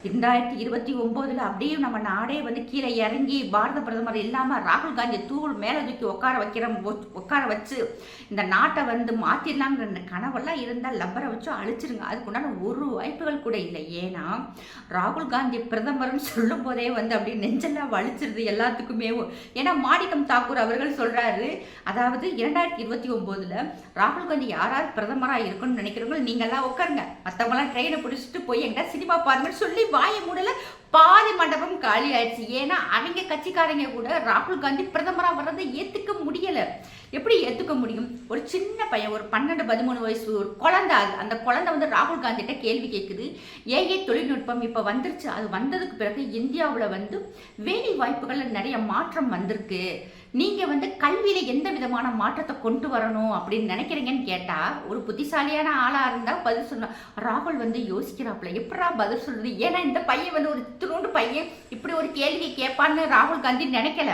2029 அப்படியே நம்ம நாடே வந்து கீழே இறங்கி பாரத பிரதமர் இல்லாமல் ராகுல் காந்தி தூள் மேலே தூக்கி உட்கார வச்சு இந்த நாட்டை வந்து மாற்றிடலாங்கிற கனவெல்லாம் இருந்தால் லப்பரை வச்சு அழிச்சிருங்க. அதுக்குண்டான ஒரு வாய்ப்புகள் கூட இல்லை. ஏன்னா ராகுல் காந்தி பிரதமர்னு சொல்லும் போதே வந்து அப்படி நெஞ்செல்லாம் வலிச்சிருது எல்லாத்துக்குமே. ஏன்னா மாணிக்கம் தாக்கூர் அவர்கள் சொல்கிறாரு, அதாவது 2029 ராகுல் காந்தி யாராவது பிரதமராக இருக்குன்னு நினைக்கிறவங்க நீங்கள்லாம் உட்காருங்க, மற்றவங்களாம் ட்ரெயினை பிடிச்சிட்டு போய் எங்கிட்ட சினிமா பாருங்கன்னு சொல்லி வாய மூடல பாதி மண்டபம் காலி ஆயிடுச்சு. ஏன்னா அவங்க கட்சிக்காரங்க கூட ராகுல் காந்தி பிரதமராக வர்றதை ஏற்றுக்க முடியலை. எப்படி ஏற்றுக்க முடியும்? ஒரு சின்ன பையன், ஒரு 12-13 வயசு ஒரு குழந்தை, அந்த குழந்தை வந்து ராகுல் காந்திகிட்ட கேள்வி கேட்குது. ஏஐ தொழில்நுட்பம் இப்போ வந்துருச்சு, அது வந்ததுக்கு பிறகு இந்தியாவில் வந்து வேலை வாய்ப்புகளில் நிறைய மாற்றம் வந்திருக்கு, நீங்கள் வந்து கல்வியில் எந்த விதமான மாற்றத்தை கொண்டு வரணும் அப்படின்னு நினைக்கிறீங்கன்னு கேட்டால் ஒரு புத்திசாலியான ஆளாக இருந்தால் பதில் சொன்ன ராகுல் வந்து யோசிக்கிறாப்புல எப்படா பதில் சொல்றது. ஏன்னா இந்த பையன் வந்து ஒரு திருண்டு பையன் இப்படி ஒரு கேள்வி கேட்பான்னு ராகுல் காந்தி நினைக்கல.